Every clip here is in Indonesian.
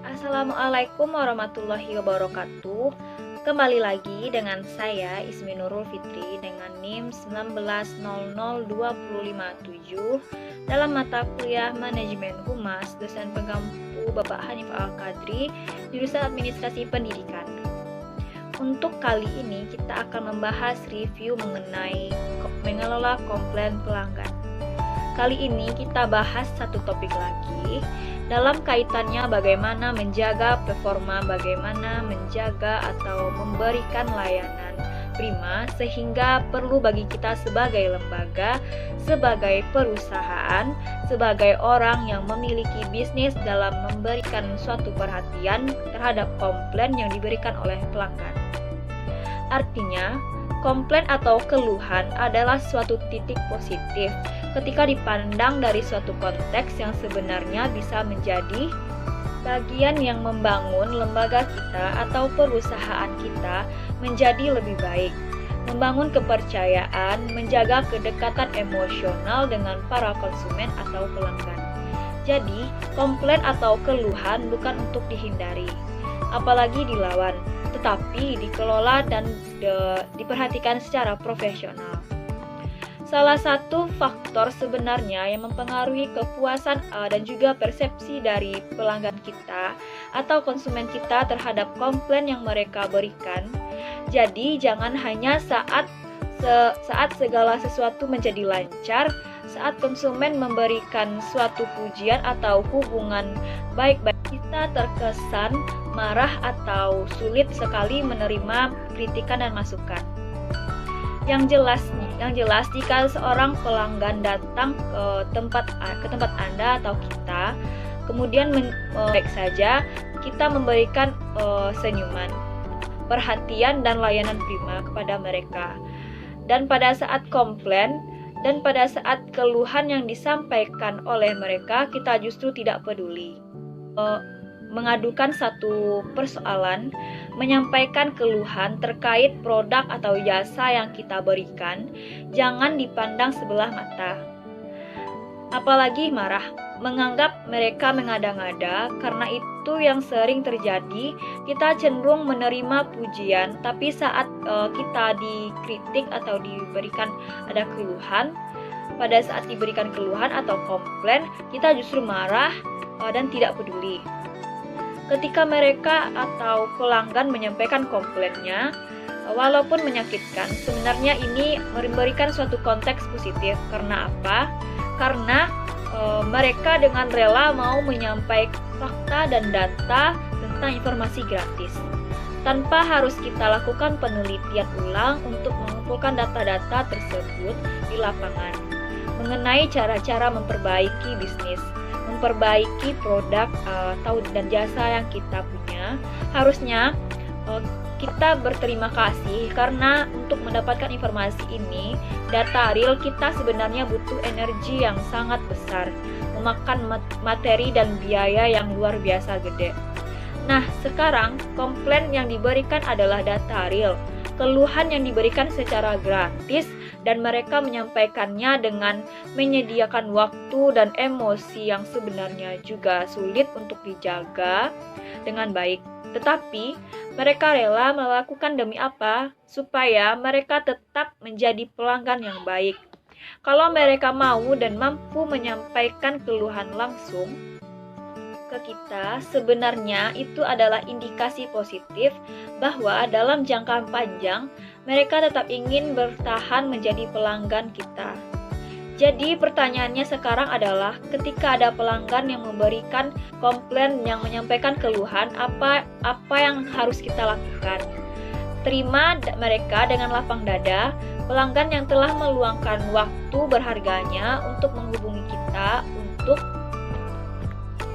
Assalamualaikum warahmatullahi wabarakatuh. Kembali lagi dengan saya Ismi Nurul Fitri dengan NIM 19000257 dalam mata kuliah Manajemen Humas, dosen pengampu Bapak Hanifah Al-Qadri, jurusan Administrasi Pendidikan. Untuk kali ini kita akan membahas review mengenai mengelola komplain pelanggan. Kali ini kita bahas satu topik lagi dalam kaitannya bagaimana menjaga performa, bagaimana menjaga atau memberikan layanan prima, sehingga perlu bagi kita sebagai lembaga, sebagai perusahaan, sebagai orang yang memiliki bisnis dalam memberikan suatu perhatian terhadap komplain yang diberikan oleh pelanggan. Artinya, komplain atau keluhan adalah suatu titik positif ketika dipandang dari suatu konteks yang sebenarnya bisa menjadi bagian yang membangun lembaga kita atau perusahaan kita menjadi lebih baik, membangun kepercayaan, menjaga kedekatan emosional dengan para konsumen atau pelanggan. Jadi, komplain atau keluhan bukan untuk dihindari, apalagi dilawan, tetapi dikelola dan diperhatikan secara profesional. Salah satu faktor sebenarnya yang mempengaruhi kepuasan dan juga persepsi dari pelanggan kita atau konsumen kita terhadap komplain yang mereka berikan. Jadi jangan hanya saat segala sesuatu menjadi lancar, saat konsumen memberikan suatu pujian atau hubungan baik-baik, kita terkesan marah atau sulit sekali menerima kritikan dan masukan. Yang jelas jika seorang pelanggan datang ke tempat Anda atau kita, kemudian baik saja kita memberikan senyuman, perhatian dan layanan prima kepada mereka. Dan pada saat komplain dan pada saat keluhan yang disampaikan oleh mereka, kita justru tidak peduli. Mengadukan satu persoalan, menyampaikan keluhan terkait produk atau jasa yang kita berikan, jangan dipandang sebelah mata. Apalagi marah, menganggap mereka mengada-ngada, karena itu yang sering terjadi, kita cenderung menerima pujian, tapi saat kita dikritik atau diberikan ada keluhan, pada saat diberikan keluhan atau komplain, kita justru marah dan tidak peduli. Ketika mereka atau pelanggan menyampaikan komplainnya, walaupun menyakitkan, sebenarnya ini memberikan suatu konteks positif. Karena apa? Karena mereka dengan rela mau menyampaikan fakta dan data tentang informasi gratis, tanpa harus kita lakukan penelitian ulang untuk mengumpulkan data-data tersebut di lapangan mengenai cara-cara memperbaiki bisnis, memperbaiki produk dan jasa yang kita punya. Harusnya kita berterima kasih karena untuk mendapatkan informasi ini, data real, kita sebenarnya butuh energi yang sangat besar, memakan materi dan biaya yang luar biasa gede. Nah, sekarang komplain yang diberikan adalah data real, keluhan yang diberikan secara gratis, dan mereka menyampaikannya dengan menyediakan waktu dan emosi yang sebenarnya juga sulit untuk dijaga dengan baik. Tetapi mereka rela melakukan demi apa? Supaya mereka tetap menjadi pelanggan yang baik. Kalau mereka mau dan mampu menyampaikan keluhan langsung ke kita, sebenarnya itu adalah indikasi positif bahwa dalam jangka panjang mereka tetap ingin bertahan menjadi pelanggan kita. Jadi pertanyaannya sekarang adalah, ketika ada pelanggan yang memberikan komplain, yang menyampaikan keluhan, apa yang harus kita lakukan? Terima mereka dengan lapang dada. Pelanggan yang telah meluangkan waktu berharganya untuk menghubungi kita untuk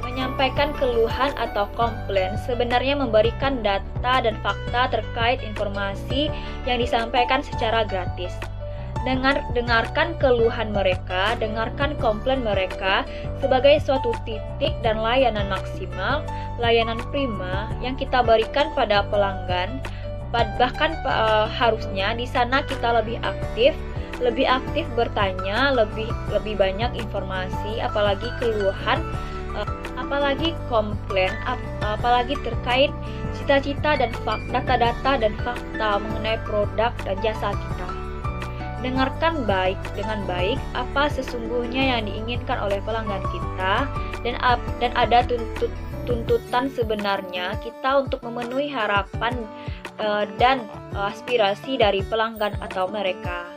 menyampaikan keluhan atau komplain sebenarnya memberikan data dan fakta terkait informasi yang disampaikan secara gratis. Dengarkan keluhan mereka, dengarkan komplain mereka sebagai suatu titik dan layanan maksimal, layanan prima yang kita berikan pada pelanggan. Bahkan harusnya di sana kita lebih aktif lebih aktif bertanya, lebih banyak informasi, apalagi keluhan, apalagi komplain, apalagi terkait cita-cita dan data-data dan fakta mengenai produk dan jasa kita. Dengarkan dengan baik apa sesungguhnya yang diinginkan oleh pelanggan kita, dan ada tuntutan sebenarnya kita untuk memenuhi harapan dan aspirasi dari pelanggan atau mereka.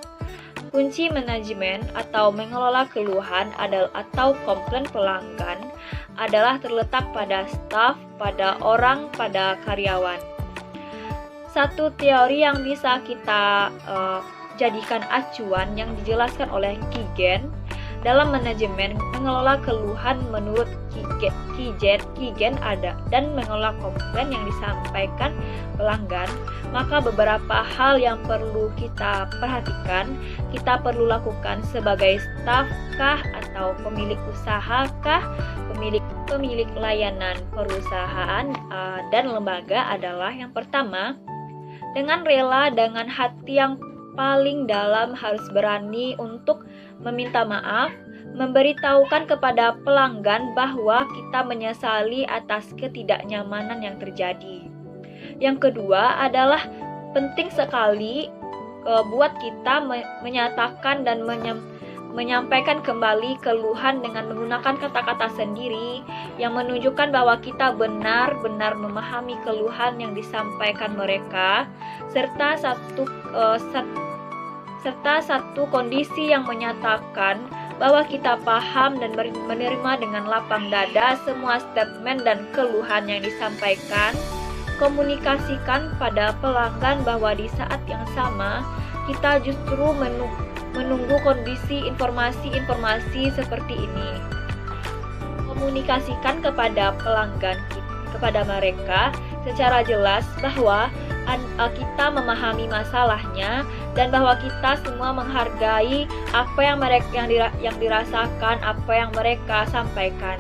Kunci manajemen atau mengelola keluhan atau komplain pelanggan adalah terletak pada staf, pada karyawan. Satu teori yang bisa kita jadikan acuan yang dijelaskan oleh Kigen dalam manajemen mengelola keluhan menurut Kigen ada dan mengelola komplain yang disampaikan pelanggan, maka beberapa hal yang perlu kita perhatikan, kita perlu lakukan sebagai staf kah atau pemilik usaha kah, pemilik layanan perusahaan dan lembaga adalah yang pertama, dengan rela, dengan hati yang paling dalam harus berani untuk meminta maaf, memberitahukan kepada pelanggan bahwa kita menyesali atas ketidaknyamanan yang terjadi. Yang kedua adalah penting sekali buat kita menyatakan dan menyampaikan kembali keluhan dengan menggunakan kata-kata sendiri yang menunjukkan bahwa kita benar-benar memahami keluhan yang disampaikan mereka, serta satu kondisi yang menyatakan bahwa kita paham dan menerima dengan lapang dada semua statement dan keluhan yang disampaikan. Komunikasikan pada pelanggan bahwa di saat yang sama kita justru menunggu kondisi informasi seperti ini. Komunikasikan kepada pelanggan, kepada mereka secara jelas bahwa kita memahami masalahnya dan bahwa kita semua menghargai apa yang dirasakan, apa yang mereka sampaikan.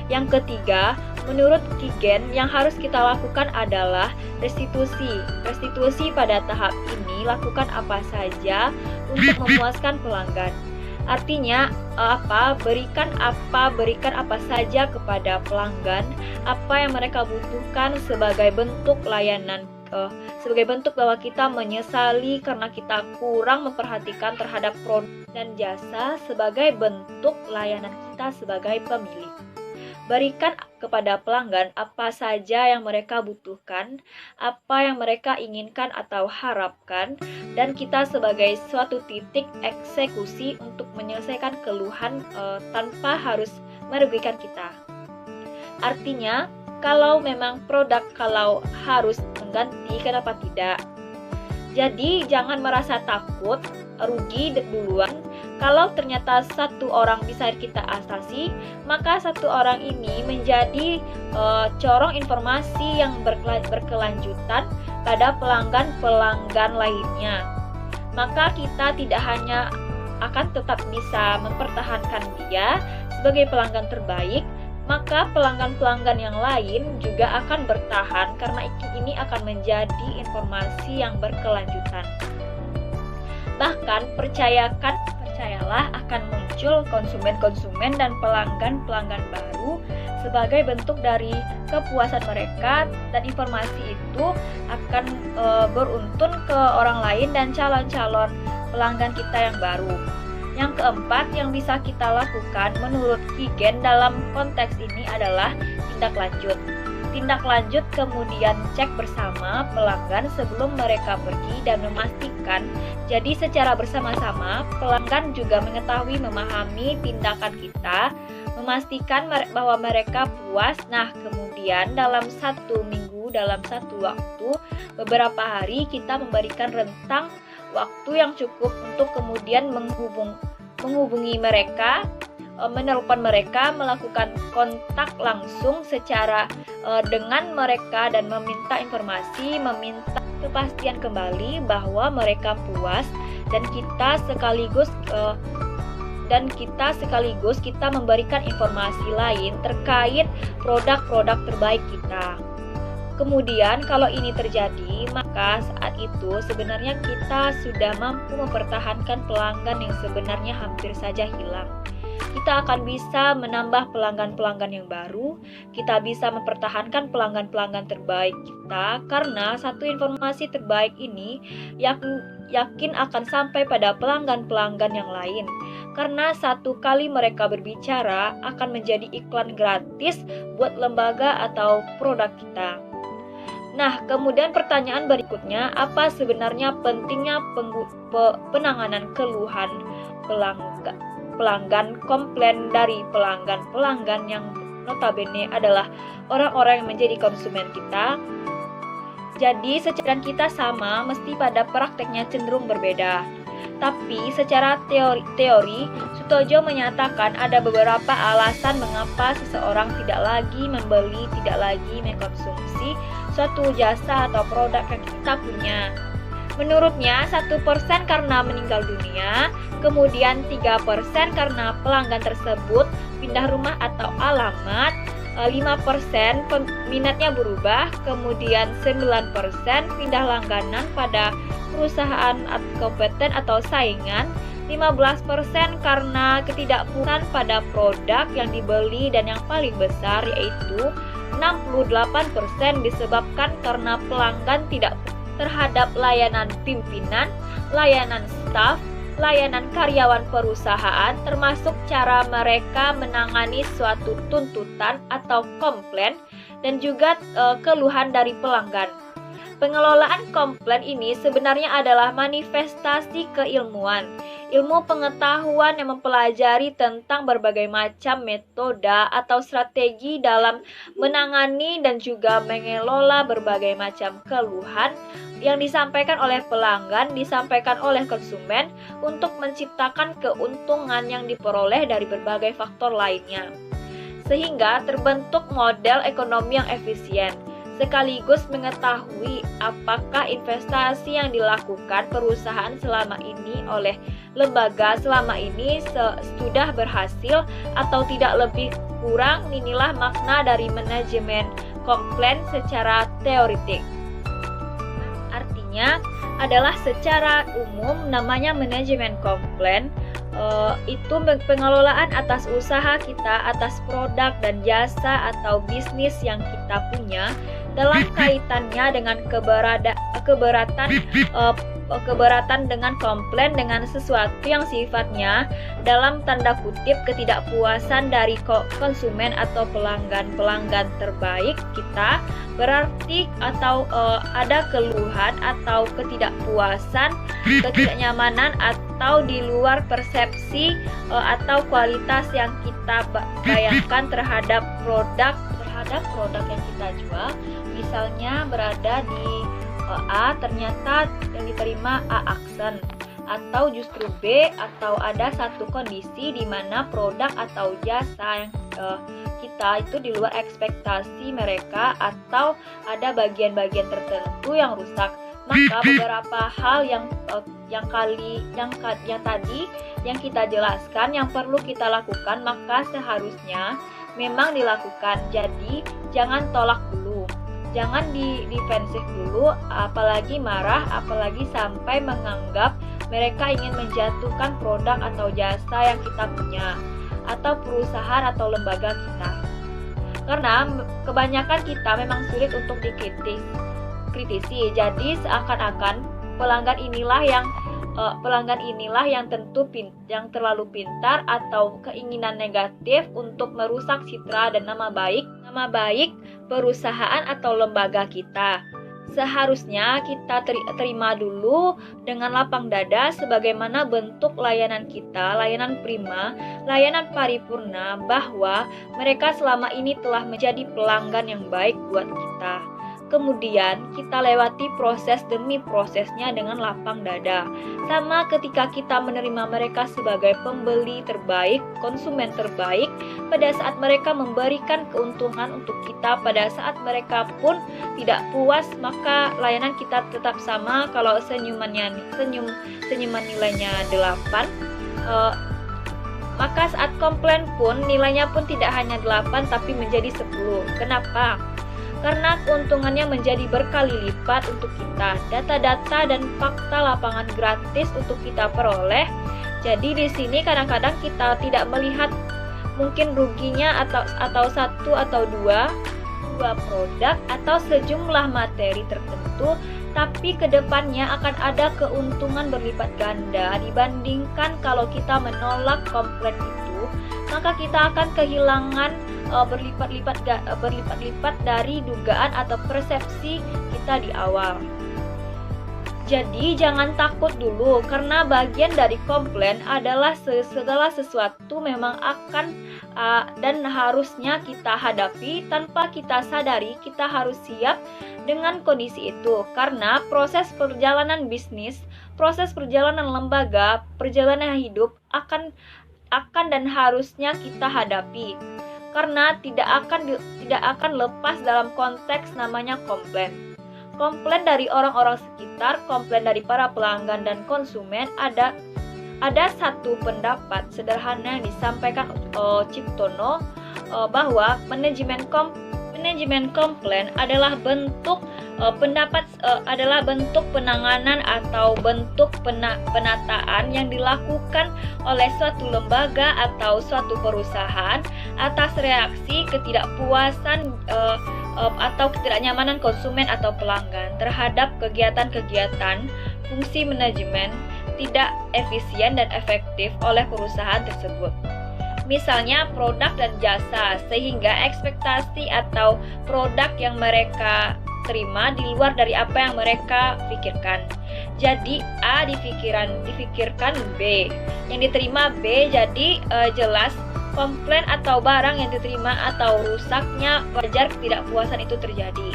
Yang ketiga, menurut Kigen, yang harus kita lakukan adalah restitusi. Restitusi pada tahap ini lakukan apa saja untuk memuaskan pelanggan. Artinya berikan apa saja kepada pelanggan, apa yang mereka butuhkan sebagai bentuk layanan, sebagai bentuk bahwa kita menyesali karena kita kurang memperhatikan terhadap produk dan jasa sebagai bentuk layanan kita sebagai pemilik. Berikan kepada pelanggan apa saja yang mereka butuhkan, apa yang mereka inginkan atau harapkan, dan kita sebagai suatu titik eksekusi untuk menyelesaikan keluhan tanpa harus merugikan kita. Artinya, kalau memang kalau harus mengganti, kenapa tidak? Jadi, jangan merasa takut, rugi duluan. Kalau ternyata satu orang bisa kita atasi, maka satu orang ini menjadi corong informasi yang berkelanjutan pada pelanggan-pelanggan lainnya. Maka kita tidak hanya akan tetap bisa mempertahankan dia sebagai pelanggan terbaik, maka pelanggan-pelanggan yang lain juga akan bertahan karena ini akan menjadi informasi yang berkelanjutan. Bahkan percayalah akan muncul konsumen-konsumen dan pelanggan-pelanggan baru sebagai bentuk dari kepuasan mereka, dan informasi itu akan beruntun ke orang lain dan calon-calon pelanggan kita yang baru. Yang keempat yang bisa kita lakukan menurut Kigen dalam konteks ini adalah tindak lanjut. Tindak lanjut kemudian cek bersama pelanggan sebelum mereka pergi dan memastikan. Jadi secara bersama-sama pelanggan juga mengetahui, memahami tindakan kita, memastikan bahwa mereka puas. Nah, kemudian dalam satu minggu, dalam satu waktu, beberapa hari kita memberikan rentang waktu yang cukup untuk kemudian menghubungi mereka, menelpon mereka, melakukan kontak langsung secara dengan mereka dan meminta informasi, meminta kepastian kembali bahwa mereka puas, dan kita sekaligus kita memberikan informasi lain terkait produk-produk terbaik kita. Kemudian kalau ini terjadi, maka saat itu sebenarnya kita sudah mampu mempertahankan pelanggan yang sebenarnya hampir saja hilang. Kita akan bisa menambah pelanggan-pelanggan yang baru, kita bisa mempertahankan pelanggan-pelanggan terbaik kita, karena satu informasi terbaik ini yakin akan sampai pada pelanggan-pelanggan yang lain. Karena satu kali mereka berbicara akan menjadi iklan gratis buat lembaga atau produk kita. Nah, kemudian pertanyaan berikutnya, apa sebenarnya pentingnya penanganan keluhan pelanggan komplain dari pelanggan-pelanggan yang notabene adalah orang-orang yang menjadi konsumen kita? Jadi, secara kita sama, mesti pada prakteknya cenderung berbeda. Tapi secara teori, Sutojo menyatakan ada beberapa alasan mengapa seseorang tidak lagi membeli, tidak lagi mengkonsumsi suatu jasa atau produk yang kita punya. Menurutnya 1% karena meninggal dunia, kemudian 3% karena pelanggan tersebut pindah rumah atau alamat, 5% minatnya berubah, kemudian 9% pindah langganan pada perusahaan kompeten atau saingan, 15% karena ketidakpuasan pada produk yang dibeli, dan yang paling besar yaitu 68% disebabkan karena pelanggan tidak terhadap layanan pimpinan, layanan staf, layanan karyawan perusahaan, termasuk cara mereka menangani suatu tuntutan atau komplain, dan juga keluhan dari pelanggan. Pengelolaan komplain ini sebenarnya adalah manifestasi keilmuan, ilmu pengetahuan yang mempelajari tentang berbagai macam metode atau strategi dalam menangani dan juga mengelola berbagai macam keluhan yang disampaikan oleh pelanggan, disampaikan oleh konsumen untuk menciptakan keuntungan yang diperoleh dari berbagai faktor lainnya. Sehingga terbentuk model ekonomi yang efisien, sekaligus mengetahui apakah investasi yang dilakukan perusahaan selama ini oleh lembaga selama ini sudah berhasil atau tidak. Lebih kurang inilah makna dari manajemen komplain secara teoritik. Artinya adalah secara umum namanya manajemen komplain itu pengelolaan atas usaha kita, atas produk dan jasa atau bisnis yang kita punya dalam kaitannya dengan keberatan dengan komplain dengan sesuatu yang sifatnya dalam tanda kutip ketidakpuasan dari konsumen atau pelanggan terbaik kita, berarti atau ada keluhan atau ketidakpuasan, ketidaknyamanan atau di luar persepsi atau kualitas yang kita bayangkan terhadap produk yang kita jual. Misalnya berada di A, ternyata yang diterima A aksen, atau justru B, atau ada satu kondisi di mana produk atau jasa yang kita itu di luar ekspektasi mereka, atau ada bagian-bagian tertentu yang rusak. Maka beberapa hal yang tadi yang kita jelaskan yang perlu kita lakukan, maka seharusnya memang dilakukan. Jadi jangan tolak dulu, jangan defensif dulu, apalagi marah, apalagi sampai menganggap mereka ingin menjatuhkan produk atau jasa yang kita punya, atau perusahaan atau lembaga kita. Karena kebanyakan kita memang sulit untuk dikritisi. Jadi seakan-akan pelanggan inilah yang yang terlalu pintar atau keinginan negatif untuk merusak citra dan nama baik perusahaan atau lembaga kita. Seharusnya kita terima dulu dengan lapang dada sebagaimana bentuk layanan kita, layanan prima, layanan paripurna, bahwa mereka selama ini telah menjadi pelanggan yang baik buat kita. Kemudian kita lewati proses demi prosesnya dengan lapang dada. Sama ketika kita menerima mereka sebagai pembeli terbaik, konsumen terbaik, pada saat mereka memberikan keuntungan untuk kita, pada saat mereka pun tidak puas, maka layanan kita tetap sama. Kalau senyuman nilainya 8, maka saat komplain pun nilainya pun tidak hanya 8 tapi menjadi 10. Kenapa? karena keuntungannya menjadi berkali lipat untuk kita. Data-data dan fakta lapangan gratis untuk kita peroleh. Jadi di sini kadang-kadang kita tidak melihat mungkin ruginya atau satu atau dua produk atau sejumlah materi tertentu, tapi kedepannya akan ada keuntungan berlipat ganda dibandingkan kalau kita menolak komplain itu, maka kita akan kehilangan berlipat-lipat dari dugaan atau persepsi kita di awal. Jadi jangan takut dulu, karena bagian dari komplain adalah segala sesuatu memang akan dan harusnya kita hadapi tanpa kita sadari. Kita harus siap dengan kondisi itu, karena proses perjalanan bisnis, proses perjalanan lembaga, perjalanan hidup akan dan harusnya kita hadapi, karena tidak akan lepas dalam konteks namanya komplain. Komplain dari orang-orang sekitar, komplain dari para pelanggan dan konsumen. Ada satu pendapat sederhana yang disampaikan Ciptono bahwa manajemen komplain adalah bentuk penanganan atau bentuk penataan yang dilakukan oleh suatu lembaga atau suatu perusahaan atas reaksi ketidakpuasan atau ketidaknyamanan konsumen atau pelanggan terhadap kegiatan-kegiatan fungsi manajemen tidak efisien dan efektif oleh perusahaan tersebut. Misalnya produk dan jasa, sehingga ekspektasi atau produk yang mereka terima di luar dari apa yang mereka pikirkan. Jadi A dipikirkan B, yang diterima B, jadi jelas komplain atau barang yang diterima atau rusaknya wajar ketidakpuasan itu terjadi.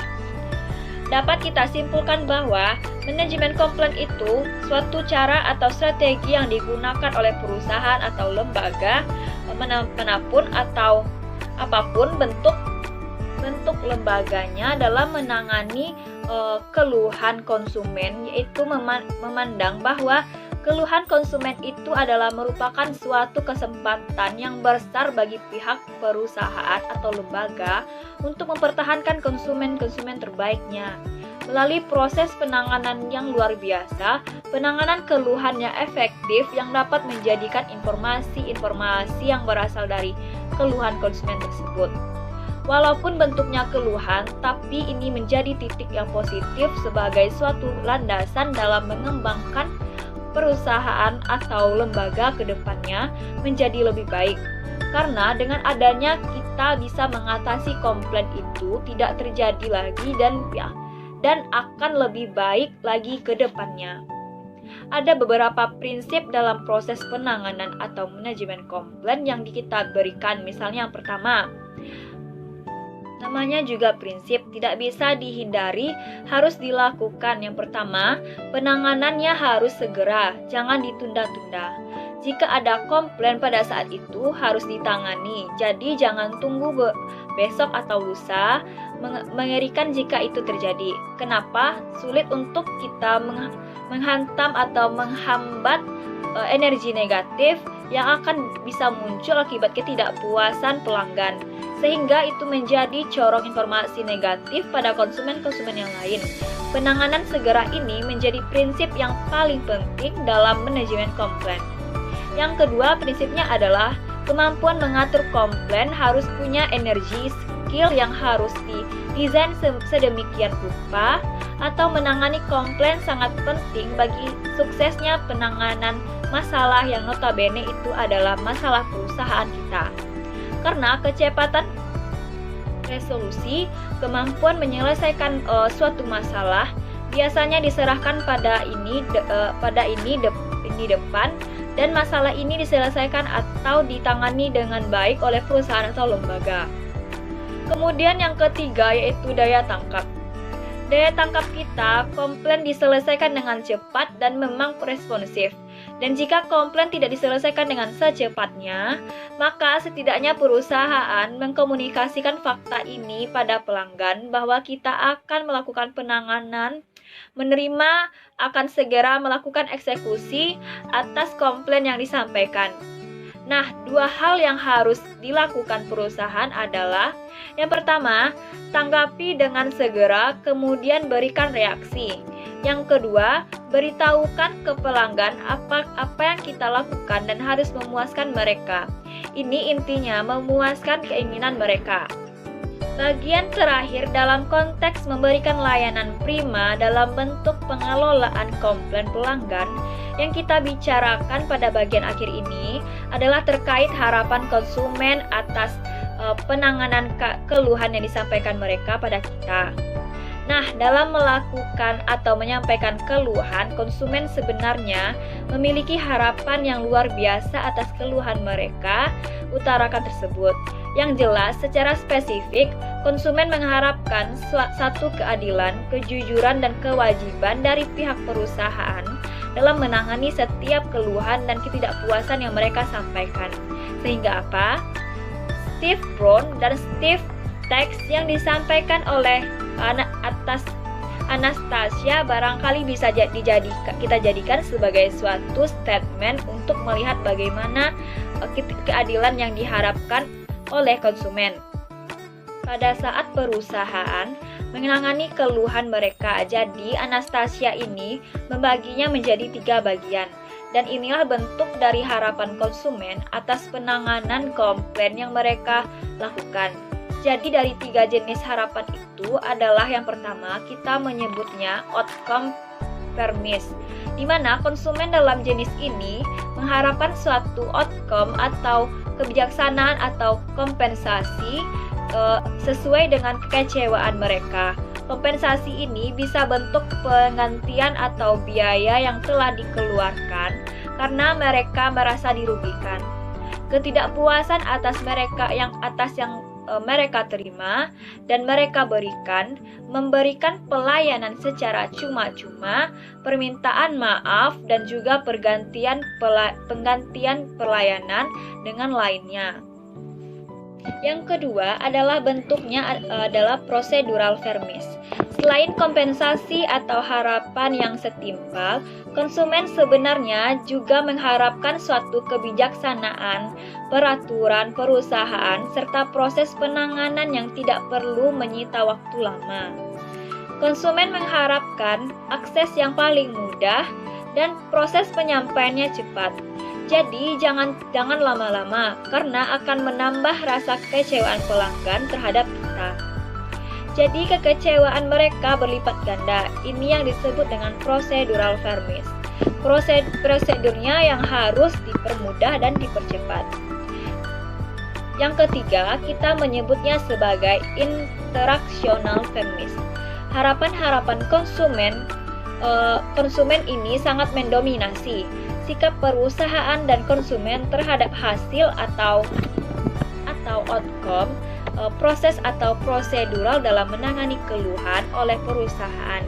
Dapat kita simpulkan bahwa manajemen komplain itu suatu cara atau strategi yang digunakan oleh perusahaan atau lembaga manapun atau apapun bentuk lembaganya dalam menangani keluhan konsumen, yaitu memandang bahwa keluhan konsumen itu adalah merupakan suatu kesempatan yang besar bagi pihak perusahaan atau lembaga untuk mempertahankan konsumen terbaiknya. Melalui proses penanganan yang luar biasa, penanganan keluhan yang efektif yang dapat menjadikan informasi yang berasal dari keluhan konsumen tersebut. Walaupun bentuknya keluhan, tapi ini menjadi titik yang positif sebagai suatu landasan dalam mengembangkan perusahaan atau lembaga ke depannya menjadi lebih baik. Karena dengan adanya kita bisa mengatasi komplain itu tidak terjadi lagi dan akan lebih baik lagi ke depannya. Ada beberapa prinsip dalam proses penanganan atau manajemen komplain yang kita berikan. Misalnya yang pertama, namanya juga prinsip, tidak bisa dihindari, harus dilakukan. Yang pertama, penanganannya harus segera, jangan ditunda-tunda. Jika ada komplain pada saat itu harus ditangani, jadi jangan tunggu besok atau lusa. Mengerikan jika itu terjadi. Kenapa? Sulit untuk kita menghantam atau menghambat energi negatif yang akan bisa muncul akibat ketidakpuasan pelanggan, sehingga itu menjadi corong informasi negatif pada konsumen-konsumen yang lain. Penanganan segera ini menjadi prinsip yang paling penting dalam manajemen komplain. Yang kedua, prinsipnya adalah kemampuan mengatur komplain harus punya energi, skill yang harus didesain sedemikian rupa, atau menangani komplain sangat penting bagi suksesnya penanganan masalah yang notabene itu adalah masalah perusahaan kita. Karena kecepatan resolusi, kemampuan menyelesaikan suatu masalah biasanya diserahkan pada ini depan, dan masalah ini diselesaikan atau ditangani dengan baik oleh perusahaan atau lembaga. Kemudian yang ketiga yaitu daya tangkap. Daya tangkap kita, komplain diselesaikan dengan cepat dan memang responsif. Dan jika komplain tidak diselesaikan dengan secepatnya, maka setidaknya perusahaan mengkomunikasikan fakta ini pada pelanggan bahwa kita akan melakukan penanganan, menerima, akan segera melakukan eksekusi atas komplain yang disampaikan. Nah, dua hal yang harus dilakukan perusahaan adalah yang pertama, tanggapi dengan segera, kemudian berikan reaksi. Yang kedua, beritahukan ke pelanggan apa yang kita lakukan dan harus memuaskan mereka. Ini intinya memuaskan keinginan mereka. Bagian terakhir dalam konteks memberikan layanan prima dalam bentuk pengelolaan komplain pelanggan yang kita bicarakan pada bagian akhir ini adalah terkait harapan konsumen atas penanganan keluhan yang disampaikan mereka pada kita. Nah, dalam melakukan atau menyampaikan keluhan, konsumen sebenarnya memiliki harapan yang luar biasa atas keluhan mereka utarakan tersebut. Yang jelas, secara spesifik, konsumen mengharapkan satu keadilan, kejujuran, dan kewajiban dari pihak perusahaan dalam menangani setiap keluhan dan ketidakpuasan yang mereka sampaikan. Sehingga apa? Steve Brown dan Steve Tex yang disampaikan oleh Anastasia barangkali bisa kita jadikan sebagai suatu statement untuk melihat bagaimana keadilan yang diharapkan oleh konsumen. Pada saat perusahaan menangani keluhan mereka, jadi Anastasia ini membaginya menjadi 3 bagian. Dan inilah bentuk dari harapan konsumen atas penanganan komplain yang mereka lakukan. Jadi dari 3 jenis harapan itu adalah yang pertama kita menyebutnya outcome fairness, di mana konsumen dalam jenis ini mengharapkan suatu outcome atau kebijaksanaan atau kompensasi sesuai dengan kekecewaan mereka. Kompensasi ini bisa bentuk penggantian atau biaya yang telah dikeluarkan karena mereka merasa dirugikan. Ketidakpuasan atas yang mereka terima dan mereka memberikan pelayanan secara cuma-cuma, permintaan maaf dan juga penggantian pelayanan dengan lainnya. Yang kedua adalah bentuknya adalah procedural fairness. Selain kompensasi atau harapan yang setimpal, konsumen sebenarnya juga mengharapkan suatu kebijaksanaan, peraturan perusahaan, serta proses penanganan yang tidak perlu menyita waktu lama. Konsumen mengharapkan akses yang paling mudah dan proses penyampaiannya cepat. Jadi jangan lama-lama karena akan menambah rasa kekecewaan pelanggan terhadap kita. Jadi kekecewaan mereka berlipat ganda. Ini yang disebut dengan procedural fairness. Prosedurnya yang harus dipermudah dan dipercepat. Yang ketiga, kita menyebutnya sebagai interactional fairness. Harapan-harapan konsumen ini sangat mendominasi sikap perusahaan dan konsumen terhadap hasil atau outcome, proses atau prosedural dalam menangani keluhan oleh perusahaan.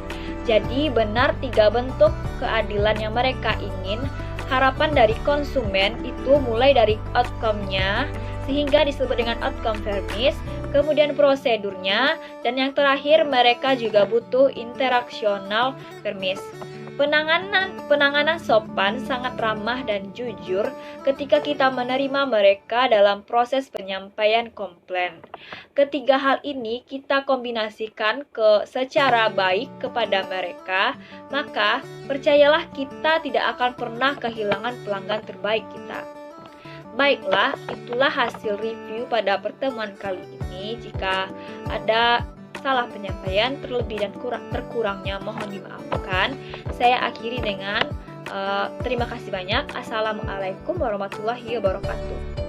Jadi benar 3 bentuk keadilan yang mereka ingin. Harapan dari konsumen itu mulai dari outcome-nya sehingga disebut dengan outcome fairness, kemudian prosedurnya, dan yang terakhir mereka juga butuh interactional fairness. Penanganan sopan sangat ramah dan jujur ketika kita menerima mereka dalam proses penyampaian komplain. Ketiga hal ini kita kombinasikan secara baik kepada mereka, maka percayalah kita tidak akan pernah kehilangan pelanggan terbaik kita. Baiklah, itulah hasil review pada pertemuan kali ini. Jika ada salah penyampaian, terlebih dan terkurangnya mohon dimaafkan. Saya akhiri dengan terima kasih banyak. Assalamualaikum warahmatullahi wabarakatuh.